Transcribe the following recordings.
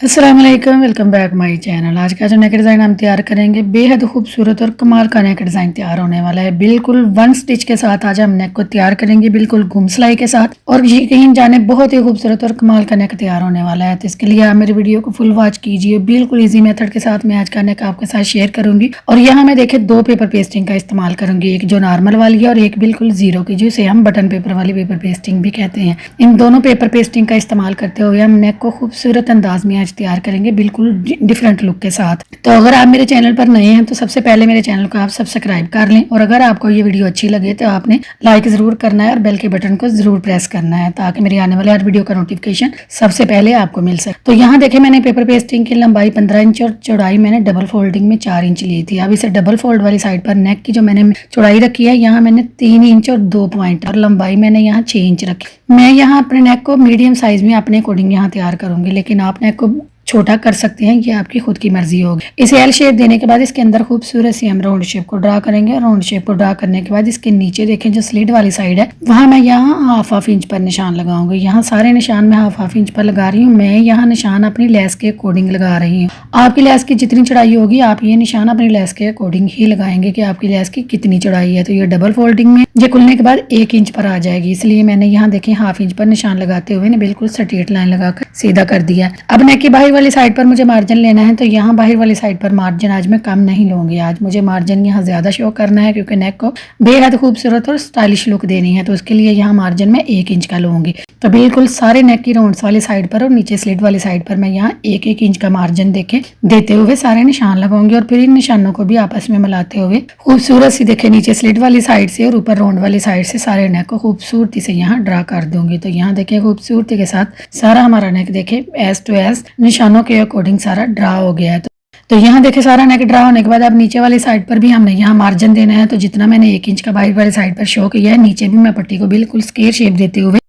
अस्सलाम वालेकुम, welcome back my channel. आज का जो नेक डिज़ाइन हम तैयार करेंगे बेहद खूबसूरत और कमाल का नेक डिज़ाइन तैयार होने वाला है। बिल्कुल वन स्टिच के साथ आज हम नेक को तैयार करेंगे, बिल्कुल घुम सिलाई के साथ। और यकीन जाने बहुत ही खूबसूरत और कमाल का नेक तैयार होने वाला है। तो इसके लिए आप मेरी वीडियो को फुल वॉच कीजिए। बिल्कुल ईजी मेथड के साथ मैं आज का नेक आपके साथ शेयर करूंगी। और यहाँ मैं देखे 2 पेपर पेस्टिंग का इस्तेमाल करूंगी, एक जो नॉर्मल वाली है और एक बिल्कुल जीरो की, जिसे हम बटन पेपर वाली पेपर पेस्टिंग भी कहते हैं। इन दोनों पेपर पेस्टिंग का इस्तेमाल करते हुए हम नेक को खूबसूरत अंदाज में आज तैयार करेंगे, बिल्कुल डिफरेंट लुक के साथ। तो अगर आप मेरे चैनल पर नए हैं तो सबसे पहले मेरे चैनल को आप सब्सक्राइब कर लें, और अगर आपको ये वीडियो अच्छी लगे तो आपने लाइक जरूर करना है और बेल के बटन को जरूर प्रेस करना है, ताकि मेरी आने वाले हर वीडियो का नोटिफिकेशन सबसे पहले आपको मिल सके। तो यहाँ देखे मैंने पेपर पेस्टिंग की लंबाई 15 इंच और चौड़ाई मैंने डबल फोल्डिंग में 4 इंच ली थी। अब इसे डबल फोल्ड वाली साइड पर नेक की जो मैंने चौड़ाई रखी है, यहाँ मैंने 3 इंच और 2 पॉइंट, और लंबाई मैंने यहाँ 6 इंच रखी। मैं यहाँ अपने नेक को मीडियम साइज में अपने अकॉर्डिंग यहाँ तैयार करूंगी, लेकिन आप नेक को छोटा कर सकते हैं, ये आपकी खुद की मर्जी होगी। इसे एल शेप देने के बाद इसके अंदर खूबसूरत सी हम राउंड शेप को ड्रा करेंगे। राउंड शेप को ड्रा करने के बाद इसके नीचे देखें जो स्लिट वाली साइड है, वहां मैं यहाँ हाफ इंच पर निशान लगाऊंगी। यहाँ सारे निशान मैं हाफ इंच पर लगा रही हूँ। मैं यहाँ निशान अपनी लेस के अकॉर्डिंग लगा रही हूँ। आपकी लेस की जितनी चढ़ाई होगी आप ये निशान अपनी लेस के अकॉर्डिंग ही लगाएंगे कि आपकी लेस की कितनी चढ़ाई है। तो ये डबल फोल्डिंग में ये खुलने के बाद 1 इंच पर आ जाएगी, इसलिए मैंने यहाँ देखें हाफ इंच पर निशान लगाते हुए बिल्कुल स्ट्रेट लाइन लगाकर सीधा कर दिया। अब नेक की बाहर वाली साइड पर मुझे मार्जिन लेना है, तो यहाँ बाहर वाली साइड पर मार्जिन आज मैं कम नहीं लूंगी। आज मुझे मार्जिन यहाँ ज्यादा शो करना है, क्योंकि नेक को बेहद खूबसूरत और स्टाइलिश लुक देनी है। तो उसके लिए यहाँ मार्जिन मैं 1 इंच का लूंगी। तो बिल्कुल सारे नेक की राउंड्स वाली साइड पर और नीचे स्लिट वाली साइड पर मैं यहाँ 1-1 इंच का मार्जिन देखे देते हुए सारे निशान लगाऊंगी, और फिर इन निशानों को भी आपस में मिलाते हुए खूबसूरत सी देखे नीचे स्लिट वाली साइड से और ऊपर राउंड वाली साइड से सारे नेक को खूबसूरती से यहाँ ड्रा कर दूंगी। तो यहाँ देखे खूबसूरती के साथ सारा हमारा नेक देखे एज टू एज निशानों के अकॉर्डिंग सारा ड्रा हो गया है। तो यहाँ देखे सारा नेक ड्रा होने के बाद अब नीचे वाली साइड पर भी हमने यहाँ मार्जिन देना है। तो जितना मैंने 1 इंच का बाहर वाली साइड पर शो किया है, नीचे भी मैं पट्टी को बिल्कुल स्क्वायर शेप देते हुए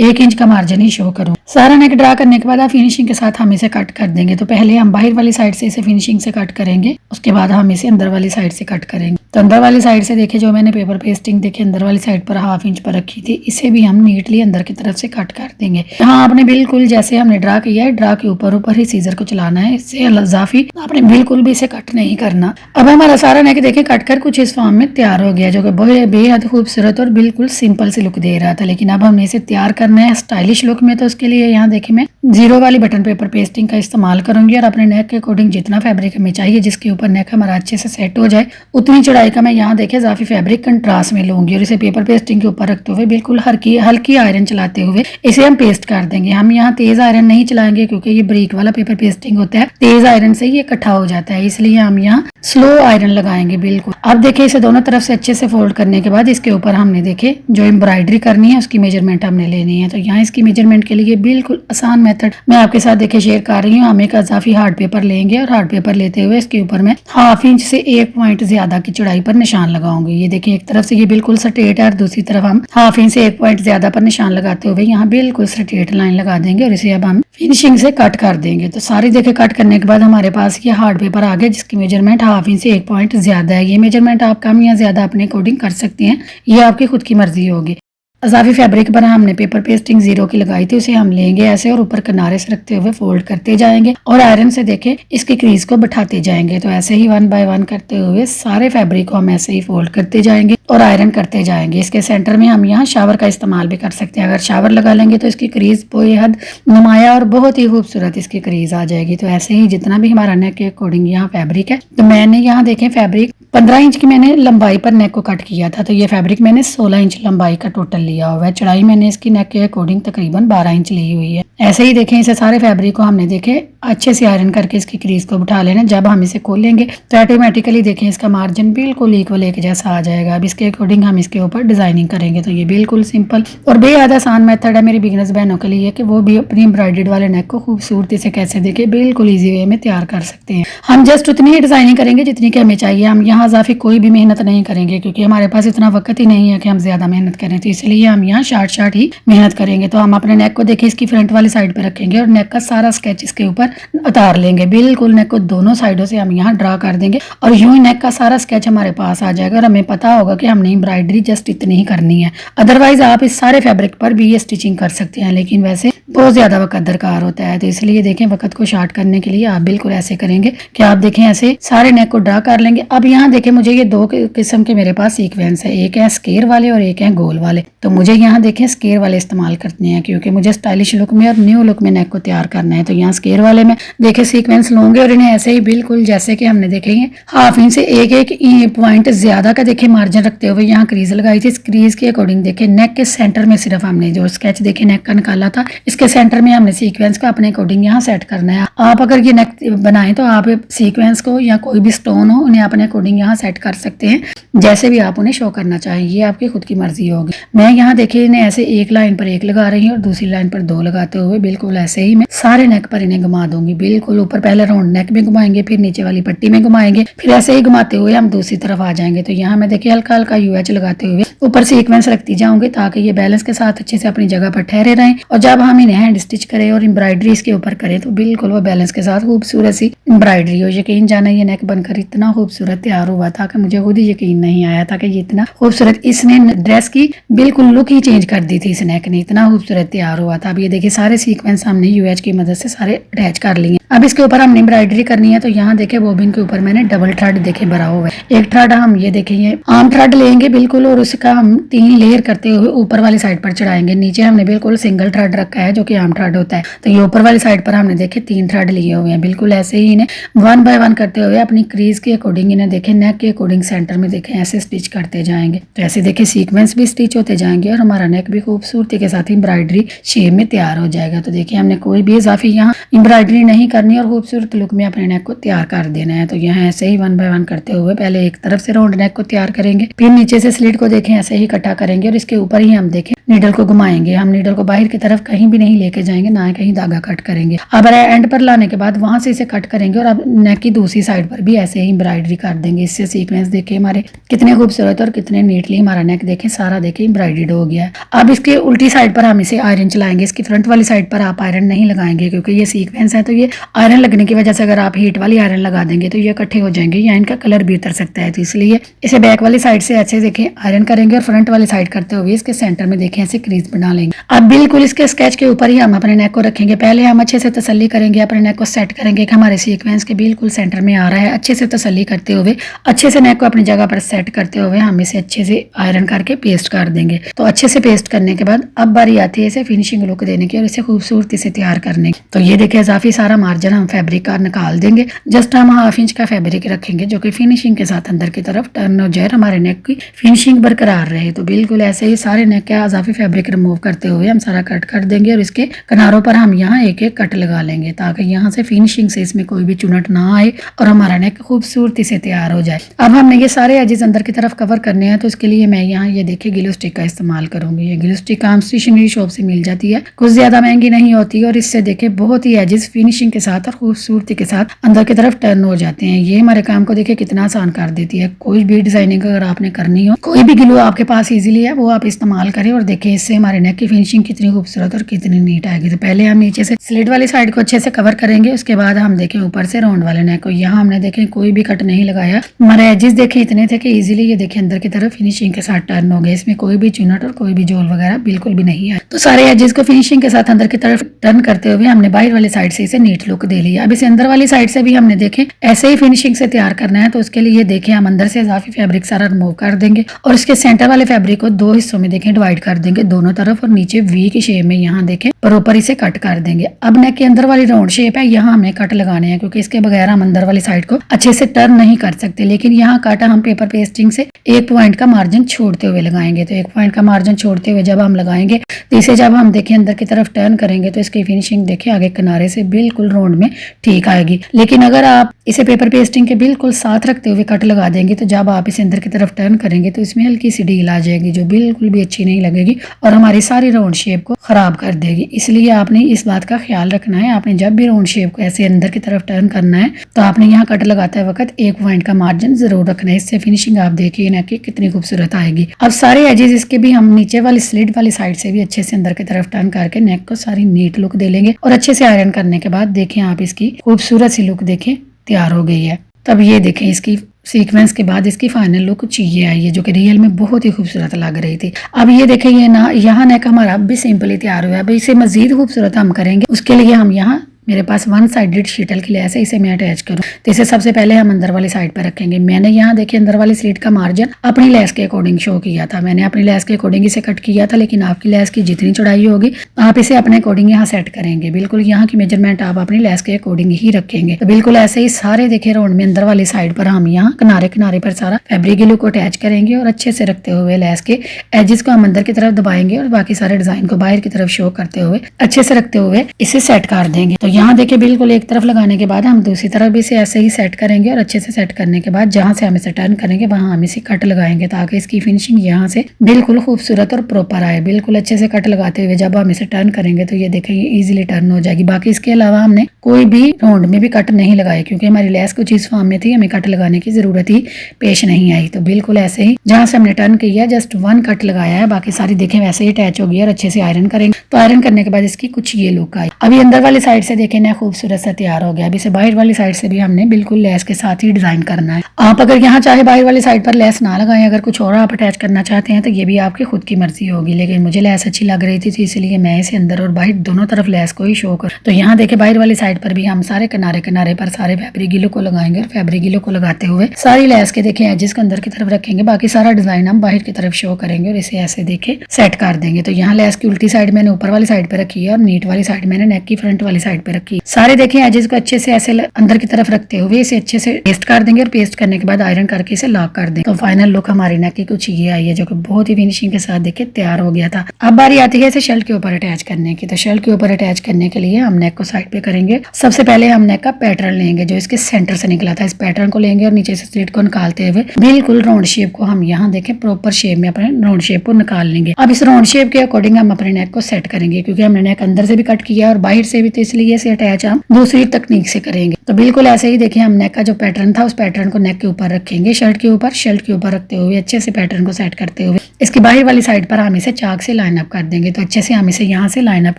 1 इंच का मार्जिन ही शो करूँ। सारा नेक ड्रा करने के बाद आप फिनिशिंग के साथ हम इसे कट कर देंगे। तो पहले हम बाहर वाली साइड से इसे फिनिशिंग से कट करेंगे, उसके बाद हम इसे अंदर वाली साइड से कट करेंगे। तो अंदर वाली साइड से देखे जो मैंने पेपर पेस्टिंग देखे अंदर वाली साइड पर हाफ इंच पर रखी थी, इसे भी हम नीटली अंदर की तरफ से कट कर देंगे। यहाँ आपने बिल्कुल जैसे हमने ड्रा किया है, ड्रा के ऊपर ऊपर ही सीजर को चलाना है, इससे इजाफी आपने बिल्कुल भी इसे कट नहीं करना। अब हमारा सारा नेक देखे कट कर कुछ इस फॉर्म में तैयार हो गया, जो कि बेहद खूबसूरत और बिल्कुल सिंपल सी लुक दे रहा था। लेकिन अब हमने इसे तैयार करना है स्टाइलिश लुक में। तो उसके लिए यहाँ देखे मैं जीरो वाली बटन पेपर पेस्टिंग का इस्तेमाल करूंगी, और अपने नेक के अकॉर्डिंग जितना फैब्रिक हमें चाहिए जिसके ऊपर नेक हमारा अच्छे से सेट हो जाए, उतनी चौड़ाई का मैं यहाँ देखे इजाफी फैब्रिक कंट्रास्ट में लूंगी, और इसे पेपर पेस्टिंग के ऊपर रखते हुए बिल्कुल हल्की आयरन चलाते हुए इसे हम पेस्ट कर देंगे। हम यहाँ तेज आयरन नहीं चलाएंगे, क्योंकि ये ब्रिक वाला पेपर पेस्टिंग होता है, तेज आयरन से ये इकट्ठा हो जाता है, इसलिए हम यहाँ स्लो आयरन लगाएंगे बिल्कुल। अब देखिए इसे दोनों तरफ से अच्छे से फोल्ड करने के बाद इसके ऊपर हमने देखे जो एम्ब्रॉयडरी करनी है उसकी मेजरमेंट हमने लेनी है। तो यहाँ इसकी मेजरमेंट के लिए बिल्कुल आसान मेथड मैं आपके साथ देखे शेयर कर रही हूँ। हम एक इजाफी हार्ड पेपर लेंगे, और हार्ड पेपर लेते हुए इसके ऊपर मैं हाफ इंच से 1 पॉइंट ज्यादा की चौड़ाई पर निशान लगाऊंगी। ये देखिए एक तरफ से ये बिल्कुल स्ट्रेट है, और दूसरी तरफ हम हाफ इंच से 1 पॉइंट ज्यादा पर निशान लगाते हुए यहाँ बिल्कुल स्ट्रेट लाइन लगा देंगे, और इसे अब हम फिनिशिंग से कट कर देंगे। तो सारी देखे कट करने के बाद हमारे पास ये हार्ड पेपर आ गया, जिसकी मेजरमेंट हाफ इंच से 1 पॉइंट ज्यादा है। ये मेजरमेंट आप कम या ज्यादा अपने अकॉर्डिंग कर सकते हैं, ये आपकी खुद की मर्जी होगी। इजाफी फैब्रिक पर हमने पेपर पेस्टिंग जीरो की लगाई थी, उसे हम लेंगे ऐसे और ऊपर किनारे से रखते हुए फोल्ड करते जाएंगे, और आयरन से देखे इसकी क्रीज को बैठाते जाएंगे। तो ऐसे ही 1 बाय 1 करते हुए सारे फैब्रिक को हम ऐसे ही फोल्ड करते जाएंगे और आयरन करते जाएंगे। इसके सेंटर में हम यहाँ शावर का इस्तेमाल भी कर सकते हैं। अगर शावर लगा लेंगे तो इसकी क्रीज बेहद नुमाया और बहुत ही खूबसूरत इसकी क्रीज आ जाएगी। तो ऐसे ही जितना भी हमारा नेक के अकॉर्डिंग यहाँ फैब्रिक है, तो मैंने यहाँ देखें फैब्रिक 15 इंच की मैंने लंबाई पर नेक को कट किया था। तो ये फैब्रिक मैंने 16 इंच लंबाई का टोटल लिया हुआ है। चढ़ाई मैंने इसकी नेक के अकॉर्डिंग तकरीबन 12 इंच ली हुई है। ऐसे ही देखें इसे सारे फैब्रिक को हमने देखे अच्छे से आयरन करके इसकी क्रीज को बिठा लेना। जब हम इसे खोलेंगे तो ऑटोमेटिकली देखें इसका मार्जिन बिल्कुल इक्वल एक जैसा आ जाएगा। अब इसके अकॉर्डिंग हम इसके ऊपर डिजाइनिंग करेंगे। तो ये बिल्कुल सिंपल और बेहद आसान मेथड है मेरी बिगिनर्स बहनों के लिए कि वो भी अपनी एम्ब्रॉयडर्ड वाले नेक को खूबसूरती से कैसे देखे बिल्कुल ईजी वे में तैयार कर सकते हैं। हम जस्ट उतनी ही डिजाइनिंग करेंगे जितनी कि हमें चाहिए। हम यहाँ इजाफी कोई भी मेहनत नहीं करेंगे, क्योंकि हमारे पास इतना वक्त ही नहीं है कि हम ज्यादा मेहनत करें। तो इसलिए हम यहाँ शार्ट ही मेहनत करेंगे। तो हम अपने नेक को देखें इसकी फ्रंट वाली साइड पे रखेंगे और नेक का सारा स्केच इसके ऊपर उतार लेंगे। बिल्कुल नेक को दोनों साइडों से हम यहाँ ड्रा कर देंगे और यूं ही नेक का सारा स्केच हमारे पास आ जाएगा। और हमें पता होगा कि हमने एम्ब्रॉयडरी जस्ट इतनी ही करनी है। अदरवाइज आप इस सारे फैब्रिक पर भी ये स्टिचिंग कर सकते हैं, लेकिन वैसे बहुत ज़्यादा वक्त दरकार होता है। तो इसलिए देखें वक्त को शार्ट करने के लिए आप बिल्कुल ऐसे करेंगे कि आप देखें ऐसे सारे नेक को ड्रा कर लेंगे। अब यहाँ देखें मुझे ये दो किस्म के मेरे पास सीक्वेंस है, एक है स्केयर वाले और एक है गोल वाले। तो मुझे यहाँ देखें स्केयर वाले इस्तेमाल करने हैं क्योंकि मुझे स्टाइलिश लुक में और न्यू लुक में नेक को तैयार करना है। तो यहाँ स्केयर वाले में देखे सीक्वेंस लूंगे और इन्हें ऐसे ही बिल्कुल जैसे कि हमने देखे हाफ इंच से एक पॉइंट ज्यादा का देखे मार्जिन रखते हुए यहाँ क्रीज लगाई थी। इस क्रीज के अकॉर्डिंग देखे नेक के सेंटर में सिर्फ हमने जो स्केच देखे नेक का निकाला था, इसके सेंटर में हमने सीक्वेंस का अपने अकॉर्डिंग यहाँ सेट करना है। आप अगर ये नेक बनाएं तो आप सीक्वेंस को या कोई भी स्टोन हो उन्हें अपने अकॉर्डिंग यहाँ सेट कर सकते हैं, जैसे भी आप उन्हें शो करना चाहें, ये आपकी खुद की मर्जी होगी। मैं यहाँ देखिए इन्हें ऐसे एक लाइन पर एक लगा रही हूँ और दूसरी लाइन पर दो लगाते हुए बिल्कुल ऐसे ही मैं सारे नेक पर इन्हें घुमा दूंगी। बिल्कुल ऊपर पहले राउंड नेक में घुमाएंगे, फिर नीचे वाली पट्टी में घुमाएंगे, फिर ऐसे ही घुमाते हुए हम दूसरी तरफ आ जाएंगे। तो यहाँ मैं देखिए हल्का हल्का यूएच लगाते हुए ऊपर सीक्वेंस रखती जाऊंगी ताकि ये बैलेंस के साथ अच्छे से अपनी जगह पर ठहरे रहें। और जब हम इन्हें हैंड स्टिच करें और एम्ब्रॉयडरी इसके ऊपर करें तो बिल्कुल वो बैलेंस के साथ खूबसूरत सी एम्ब्रॉयडरी हो। यकीन जाना ये नेक बनकर इतना खूबसूरत तैयार हुआ था कि मुझे खुद ही यकीन नहीं आया था कि ये इतना खूबसूरत, इसने ड्रेस की बिल्कुल लुक ही चेंज कर दी थी। इस नेक ने इतना खूबसूरत तैयार हुआ था। अब ये देखिए सारे सीक्वेंस हमने यूएच की मदद से सारे अटैच कर लिए। अब इसके ऊपर हमने एम्ब्रॉयडरी करनी है। तो यहाँ देखे बॉबिन के ऊपर मैंने डबल थ्रेड देखे भरा हुआ है। एक थ्रेड हम ये देखें ये आर्म थ्रेड लेंगे बिल्कुल और उसका हम 3 लेयर करते हुए ऊपर वाली साइड पर चढ़ाएंगे। नीचे हमने बिल्कुल सिंगल थ्रेड रखा है जो कि आर्म थ्रेड होता है। तो ये ऊपर वाली साइड पर हमने देखे 3 थ्रेड लिए हुए हैं। बिल्कुल ऐसे ही इन्हें 1 बाय 1 करते हुए अपनी क्रीज के अकॉर्डिंग इन्हें देखे नेक के अकॉर्डिंग सेंटर में देखें ऐसे स्टिच करते जाएंगे। तो ऐसे देखे सीक्वेंस भी स्टिच होते जाएंगे और हमारा नेक भी खूबसूरती के साथ एम्ब्रॉयडरी शेप में तैयार हो जाएगा। तो देखिए हमने कोई भी इजाफी यहाँ एम्ब्रॉयडरी नहीं करनी और खूबसूरत लुक में अपने नेक को तैयार कर देना है। तो यहाँ ऐसे ही 1 बाय 1 करते हुए पहले एक तरफ से राउंड नेक को तैयार करेंगे, फिर नीचे से स्लिट को देखें ऐसे ही इकट्ठा करेंगे और इसके ऊपर ही हम देखें नीडल को घुमाएंगे। हम नीडल को बाहर की तरफ कहीं भी नहीं लेके जाएंगे, ना कहीं धागा कट करेंगे। अब एंड पर लाने के बाद वहां से इसे कट करेंगे और अब नेक की दूसरी साइड पर भी ऐसे ही एम्ब्रॉयडरी कर देंगे। इससे सीक्वेंस देखे हमारे कितने खूबसूरत और कितने नीटली हमारा नेक देखे सारा देखे एम्ब्रॉयडर्ड हो गया है। अब इसके उल्टी साइड पर हम इसे आयरन चलाएंगे। इसकी फ्रंट वाली साइड पर आप आयरन नहीं लगाएंगे क्योंकि ये सीक्वेंस है, तो ये आयरन लगने की वजह से अगर आप हीट वाली आयरन लगा देंगे तो ये इकट्ठे हो जाएंगे या इनका कलर भी उतर सकता है। तो इसलिए इसे बैक वाली साइड से ऐसे देखें आयरन करेंगे और फ्रंट वाली साइड करते हुए इसके सेंटर में देखें ऐसे क्रीज बना लेंगे। अब बिल्कुल इसके स्केच के ऊपर ही हम अपने नेक को रखेंगे। पहले हम अच्छे से तसल्ली करेंगे, अपने नेक को सेट करेंगे कि हमारे सीक्वेंस के बिल्कुल सेंटर में आ रहा है। अच्छे से तसल्ली करते हुए अच्छे से नेक को अपनी जगह पर सेट करते हुए हम इसे अच्छे से आयरन करके पेस्ट कर देंगे। तो अच्छे से पेस्ट करने के बाद अब बारी आती है इसे फिनिशिंग लुक देने की और इसे खूबसूरती से तैयार करने की। तो ये देखिए इजाफी सारा मार्जिन हम फैब्रिक का निकाल देंगे। जस्ट हम 1/2 इंच का फैब्रिक रखेंगे जो कि फिनिशिंग के साथ अंदर की तरफ टर्न हो जाए, हमारे नेक की फिनिशिंग बरकरार रहे। तो बिल्कुल ऐसे ही सारे नेक का इजाफी फैब्रिक रिमूव करते हुए हम सारा कट कर देंगे और इसके किनारों पर हम यहाँ एक एक कट लगा लेंगे ताकि यहाँ से फिनिशिंग से इसमें कोई भी चुनट ना आए और हमारा नेक खूबसूरती से तैयार हो जाए। अब हमने ये सारे एजेस अंदर की तरफ कवर करने हैं, तो इसके लिए मैं यहाँ ये देखिए ग्लू स्टिक का इस्तेमाल करूंगी। ये ग्लू स्टिक आम स्टेशनरी शॉप से मिल जाती है, कुछ ज्यादा महंगी नहीं होती और इससे देखे बहुत ही एजेस फिनिशिंग के साथ और खूबसूरती के साथ अंदर की तरफ टर्न हो जाते हैं। ये हमारे काम को देखे कितना आसान कर देती है। कोई भी डिजाइनिंग अगर आपने करनी हो, कोई भी ग्लू आपके पास इजीली है वो आप इस्तेमाल करें और देखिए इससे हमारे नेक की फिनिशिंग कितनी खूबसूरत और कितनी नीट आएगी। तो पहले हम नीचे से स्लिट वाली साइड को अच्छे से कवर करेंगे, उसके बाद हम देखें ऊपर से राउंड वाले नेक को। यहाँ हमने देखे कोई भी कट नहीं लगाया, हमारे एजेस देखे इतने थे कि इजीली ये देखे अंदर की तरफ फिनिशिंग के साथ टर्न हो गए। इसमें कोई भी चुनट और कोई भी जोल वगैरह बिल्कुल भी नहीं है। तो सारे एजेस को फिनिशिंग के साथ अंदर की तरफ टर्न करते हुए हमने बाहर वाली साइड से इसे नीट लुक दे लिया। अब इसे अंदर वाली साइड से भी हमने देखे ऐसे ही फिनिशिंग से तैयार करना है। तो उसके लिए देखें हम अंदर से इजाफी फैब्रिक सारा रिमूव कर देंगे और इसके सेंटर वाले फैब्रिक को 2 हिस्सों में देखें डिवाइड कर देंगे दोनों तरफ और नीचे वी की शेप में यहाँ देखें प्रॉपर इसे कट कर देंगे। अब नेक के अंदर वाली राउंड शेप है, यहाँ हमें कट लगाने हैं क्योंकि इसके बगैर हम अंदर वाली साइड को अच्छे से टर्न नहीं कर सकते। लेकिन यहाँ काटा हम पेपर पेस्टिंग से 1 पॉइंट का मार्जिन छोड़ते हुए लगाएंगे। तो 1 पॉइंट का मार्जिन छोड़ते हुए जब हम लगाएंगे तो इसे जब हम देखें अंदर की तरफ टर्न करेंगे तो इसकी फिनिशिंग देखें आगे किनारे से बिल्कुल राउंड में ठीक आएगी। लेकिन अगर आप इसे पेपर पेस्टिंग के बिल्कुल साथ रखते हुए कट लगा देंगे तो जब आप इसे अंदर की तरफ टर्न करेंगे तो इसमें हल्की सी ढील आ जाएगी जो बिल्कुल भी अच्छी नहीं लगेगी और हमारी सारी राउंड शेप को खराब कर देगी। इसलिए आपने इस बात का ख्याल रखना है, आपने जब भी राउंड शेप को ऐसे अंदर की तरफ टर्न करना है तो आपने यहाँ कट लगाते वक्त 1 पॉइंट का मार्जिन जरूर रखना है। इससे फिनिशिंग आप देखिए ना कि कितनी खूबसूरत आएगी। अब सारे एजेस इसके भी हम नीचे वाली स्लिट वाली साइड से भी अच्छे से अंदर की तरफ टर्न करके नेक को सारी नीट लुक दे लेंगे और अच्छे से आयरन करने के बाद देखें आप इसकी खूबसूरत सी लुक देखें तैयार हो गई है। तब ये देखें इसकी सीक्वेंस के बाद इसकी फाइनल लुक कुछ ये आई है, जो कि रियल में बहुत ही खूबसूरत लग रही थी। अब ये देखें, ये ना यहाँ नेक हमारा अब भी सिंपली तैयार हुआ है। अब इसे मजीद खूबसूरत हम करेंगे, उसके लिए हम यहाँ, मेरे पास वन साइडेड शीटल की लेस है, इसे मैं अटैच करूँ तो इसे सबसे पहले हम अंदर वाली साइड पर रखेंगे। मैंने यहाँ देखिए अंदर वाली स्लीट का मार्जिन अपनी लेस के अकॉर्डिंग शो किया था, मैंने अपनी लेस के अकॉर्डिंग इसे कट किया था, लेकिन आपकी लेस की जितनी चौड़ाई होगी आप इसे अपने अकॉर्डिंग यहाँ सेट करेंगे। बिल्कुल यहाँ की मेजरमेंट आप अपनी लेस के अकॉर्डिंग ही रखेंगे। तो बिल्कुल ऐसे ही सारे देखिए राउंड में अंदर वाली साइड पर हम यहाँ किनारे किनारे पर सारा फैब्रिक ग्लू को अटैच करेंगे और अच्छे से रखते हुए लेस के एजेस को हम अंदर की तरफ दबाएंगे और बाकी सारे डिजाइन को बाहर की तरफ शो करते हुए अच्छे से रखते हुए इसे सेट कर देंगे। तो यहाँ देखिए बिल्कुल एक तरफ लगाने के बाद हम दूसरी तरफ भी इसे ऐसे ही सेट करेंगे और अच्छे से सेट करने के बाद जहां से हम इसे टर्न करेंगे वहां हम इसे कट लगाएंगे, ताकि इसकी फिनिशिंग यहाँ से बिल्कुल खूबसूरत और प्रॉपर आए। बिल्कुल अच्छे से कट लगाते हुए जब हम इसे टर्न करेंगे तो ये देखें, ये इजीली टर्न हो जाएगी। बाकी इसके अलावा हमने कोई भी राउंड में भी कट नहीं लगाए, क्योंकि हमारी लेस कुछ इस फॉर्म में थी, हमें कट लगाने की जरूरत ही पेश नहीं आई। तो बिल्कुल ऐसे ही जहां से हमने टर्न किया जस्ट वन कट लगाया है, बाकी सारी देखें वैसे ही अटैच होगी और अच्छे से आयरन करेंगे। तो आयरन करने के बाद इसकी कुछ ये लुक आई। अभी अंदर वाली साइड से देखें ना खूबसूरत सा तैयार हो गया। अब इसे बाहर वाली साइड से भी हमने बिल्कुल लेस के साथ ही डिजाइन करना है। आप अगर यहाँ चाहे बाहर वाली साइड पर लेस ना लगाएं, अगर कुछ और आप अटैच करना चाहते हैं तो ये भी आपकी खुद की मर्जी होगी, लेकिन मुझे लेस अच्छी लग रही थी इसलिए मैं इसे अंदर और बाहर दोनों तरफ लेस को ही शो कर। तो यहाँ देखे बाहर वाली साइड पर भी हम सारे किनारे किनारे पर सारे फैब्रिक ग्लू को लगाएंगे और फैब्रिक ग्लू को लगाते हुए सारी लेस के देखें एजेस को अंदर की तरफ रखेंगे, बाकी सारा डिजाइन हम बाहर की तरफ शो करेंगे और इसे ऐसे देखे सेट कर देंगे। तो यहाँ लेस की उल्टी साइड मैंने ऊपर वाली साइड पे रखी है और नीट वाली साइड मैंने नेक की फ्रंट वाली साइड पे रखी है। सारे देखें एजेस को अच्छे से ऐसे अंदर की तरफ रखते हुए इसे अच्छे से पेस्ट कर देंगे और पेस्ट करने के बाद आयरन करके इसे लॉक कर देंगे। तो फाइनल लुक हमारी नेक की कुछ ये आई है, जो कि बहुत ही फिनिशिंग के साथ देखिए तैयार हो गया था। अब बारी आती है इसे शर्ट के ऊपर अटैच करने की। तो शर्ट के ऊपर अटैच करने के लिए हम नेक को साइड पे करेंगे। सबसे पहले हम नेक का पैटर्न लेंगे जो इसके सेंटर से निकला था, इस पैटर्न को लेंगे और नीचे से स्लिट को निकालते हुए बिल्कुल राउंड शेप को हम यहाँ देखें प्रॉपर शेप में अपने राउंड शेप को निकाल लेंगे। अब इस राउंड शेप के अकॉर्डिंग हम अपने नेक को सेट करेंगे, क्योंकि हमने नेक अंदर से भी कट किया और बाहर से भी, तो इसलिए इसे अटैच हम दूसरी तकनीक से करेंगे। तो बिल्कुल ऐसे ही देखिए हम नेक का जो पैटर्न था उस पैटर्न को नेक के ऊपर रखेंगे, शर्ट के ऊपर रखते हुए अच्छे से पैटर्न को सेट करते हुए इसकी बाहर वाली साइड पर हम इसे चाक से लाइन अप कर देंगे। तो अच्छे से हम इसे यहाँ से लाइन अप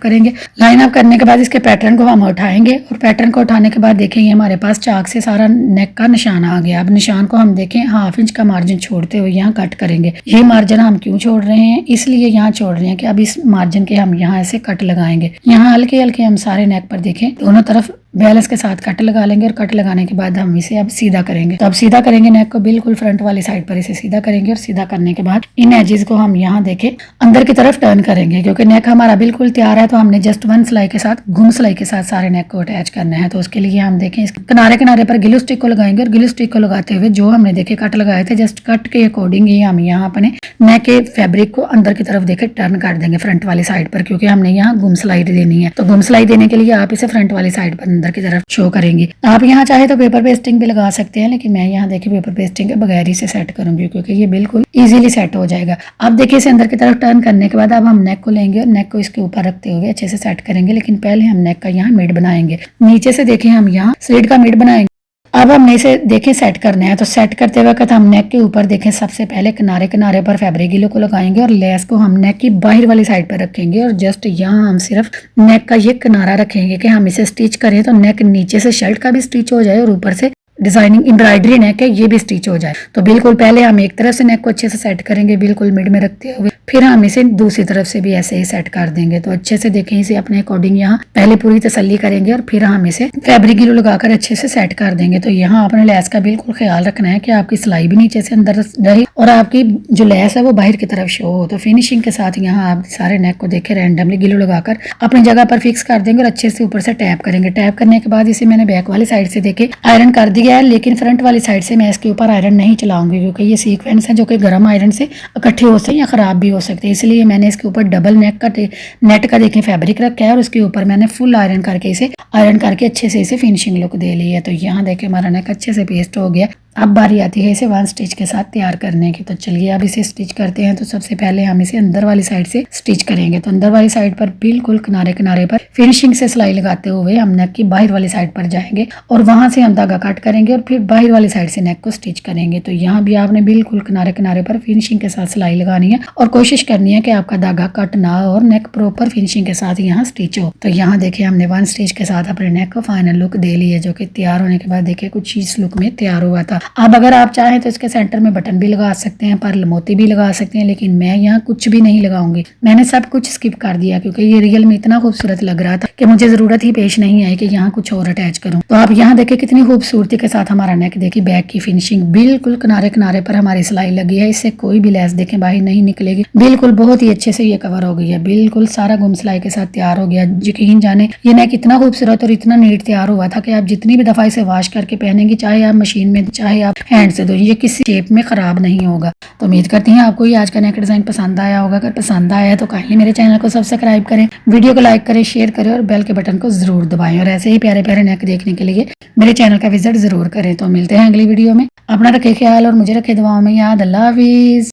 करेंगे। लाइन अप करने के बाद इसके पैटर्न को हम उठाएंगे और पैटर्न को उठाने के बाद देखेंगे हमारे पास चाक से सारा नेक का निशान आ गया। अब निशान को हम देखें 1/2 इंच का मार्जिन छोड़ते हुए यहाँ कट करेंगे। ये मार्जिन हम क्यों छोड़ रहे हैं, इसलिए यहाँ छोड़ रहे हैं कि अब इस मार्जिन के हम यहाँ ऐसे कट लगाएंगे। यहाँ हल्के हल्के हम सारे नेक पर देखें दोनों तरफ बैलेंस के साथ कट लगा लेंगे और कट लगाने के बाद हम इसे अब सीधा करेंगे। तो अब सीधा करेंगे नेक को बिल्कुल फ्रंट वाली साइड पर इसे सीधा करेंगे और सीधा करने के बाद इन एजेस को हम यहाँ देखें अंदर की तरफ टर्न करेंगे। क्योंकि नेक हमारा बिल्कुल तैयार है तो हमने जस्ट वन सिलाई के साथ घुम सिलाई के साथ सारे नेक को अटैच करना है। तो उसके लिए हम देखें इसके किनारे किनारे पर ग्लू स्टिक को लगाएंगे और ग्लू स्टिक को लगाते हुए जो हमने देखे कट लगाए थे जस्ट कट के अकॉर्डिंग ही हम यहाँ अपने नेक के फैब्रिक को अंदर की तरफ देखे टर्न कर देंगे फ्रंट वाली साइड पर, क्योंकि हमने यहाँ घुम सिलाई देनी है। तो घुम सिलाई देने के लिए आप इसे फ्रंट वाली साइड पर अंदर की तरफ शो करेंगे। आप यहाँ चाहे तो पेपर पेस्टिंग भी लगा सकते हैं, लेकिन मैं यहाँ देखिए पेपर पेस्टिंग के बगैर ही से सेट करूंगी, क्योंकि ये बिल्कुल इजीली सेट हो जाएगा। अब देखिए इसे अंदर की तरफ टर्न करने के बाद अब हम नेक को लेंगे और नेक को इसके ऊपर रखते हुए अच्छे से सेट करेंगे। लेकिन पहले हम नेक का यहाँ मिड बनाएंगे। नीचे से देखें हम यहाँ स्लिट का मिड बनाएंगे। अब हमने इसे देखें सेट करना है। तो सेट करते वक्त हम नेक के ऊपर देखें सबसे पहले किनारे किनारे पर फैब्रिक ग्लू को लगाएंगे और लेस को हम नेक की बाहर वाली साइड पर रखेंगे और जस्ट यहाँ हम सिर्फ नेक का ये किनारा रखेंगे कि हम इसे स्टिच करें तो नेक नीचे से शर्ट का भी स्टिच हो जाए और ऊपर से डिजाइनिंग एम्ब्रॉयडरी नेक है ये भी स्टिच हो जाए। तो बिल्कुल पहले हम एक तरफ से नेक को अच्छे से सेट करेंगे बिल्कुल मिड में रखते हुए, फिर हम इसे दूसरी तरफ से भी ऐसे ही सेट कर देंगे। तो अच्छे से देखें इसे अपने अकॉर्डिंग यहाँ पहले पूरी तसल्ली करेंगे और फिर हम इसे फैब्रिक ग्लू लगाकर अच्छे से सेट कर देंगे। तो यहाँ अपने लेस का बिल्कुल ख्याल रखना है कि आपकी सिलाई भी नीचे से अंदर रहे और आपकी जो लेस है वो बाहर की तरफ शो हो। तो फिनिशिंग के साथ यहाँ आप सारे नेक को देखे रैंडमली ग्लू लगाकर अपनी जगह पर फिक्स कर देंगे और अच्छे से ऊपर से टैप करेंगे। टैप करने के बाद इसे मैंने बैक वाली साइड से देखे आयरन कर दिया है, लेकिन फ्रंट वाली साइड से मैं इसके ऊपर आयरन नहीं चलाऊंगी, क्योंकि ये सीक्वेंस है जो कि गर्म आयरन से इकट्ठे हो सकते हैं या खराब भी हो सकते हैं। इसलिए मैंने इसके ऊपर डबल नेट का देखें फैब्रिक रखा है और उसके ऊपर मैंने फुल आयरन करके इसे अच्छे से इसे फिनिशिंग लुक दे ली है। तो यहाँ देखें हमारा नेक अच्छे से पेस्ट हो गया। अब बारी आती है इसे वन स्टिच के साथ तैयार करने की। तो चलिए अब इसे स्टिच करते हैं। तो सबसे पहले हम इसे अंदर वाली साइड से स्टिच करेंगे। तो अंदर वाली साइड पर बिल्कुल किनारे किनारे पर फिनिशिंग से सिलाई लगाते हुए हम नेक की बाहर वाली साइड पर जाएंगे और वहां से हम धागा कट करेंगे करेंगे और फिर बाहर वाली साइड से नेक को स्टिच करेंगे। तो यहाँ भी आपने बिल्कुल किनारे किनारे पर फिनिशिंग के साथ सिलाई लगानी है और कोशिश करनी है कि आपका धागा कट ना हो और नेक प्रॉपर फिनिशिंग के साथ यहाँ स्टिच हो। तो यहाँ देखिए हमने 1 स्टिच के साथ अपने नेक को फाइनल लुक दे ली है, जो कि तैयार होने के बाद देखिए कुछ इस लुक में तैयार हुआ था। अब अगर आप चाहें तो इसके सेंटर में बटन भी लगा सकते हैं, पर्ल मोती भी लगा सकते हैं, लेकिन मैं यहाँ कुछ भी नहीं लगाऊंगी। मैंने सब कुछ स्किप कर दिया क्योंकि ये रियल में इतना खूबसूरत लग रहा था कि मुझे जरूरत ही पेश नहीं आई कि यहाँ कुछ और अटैच करूँ। तो आप यहाँ देखिए कितनी खूबसूरती के साथ हमारा नेक देखिए, बैक की फिनिशिंग बिल्कुल किनारे किनारे पर हमारी सिलाई लगी है, इससे कोई भी लेस देखें बाहर नहीं निकलेगी। बिल्कुल बहुत ही अच्छे से ये कवर हो गई है, बिल्कुल सारा गुम सिलाई के साथ तैयार हो गया। यकीन जाने ये नेक इतना खूबसूरत और इतना नीट तैयार हुआ था कि आप जितनी भी दफा इसे वॉश करके पहनेंगे, चाहे आप मशीन में चाहे आप हैंड से, तो ये किसी शेप में खराब नहीं होगा। तो उम्मीद करती हैं आपको ये आज का नेक डिजाइन पसंद आया होगा। अगर पसंद आया है तो काइंडली मेरे चैनल को सब्सक्राइब करें, वीडियो को लाइक करें, शेयर करें और बेल के बटन को जरूर दबाएं। और ऐसे ही प्यारे प्यारे नेक देखने के लिए मेरे चैनल का विजिट जरूर करें। तो मिलते हैं अगली वीडियो में। अपना रखे ख्याल और मुझे रखे दुआओं में याद। अल्लाह हाफिज।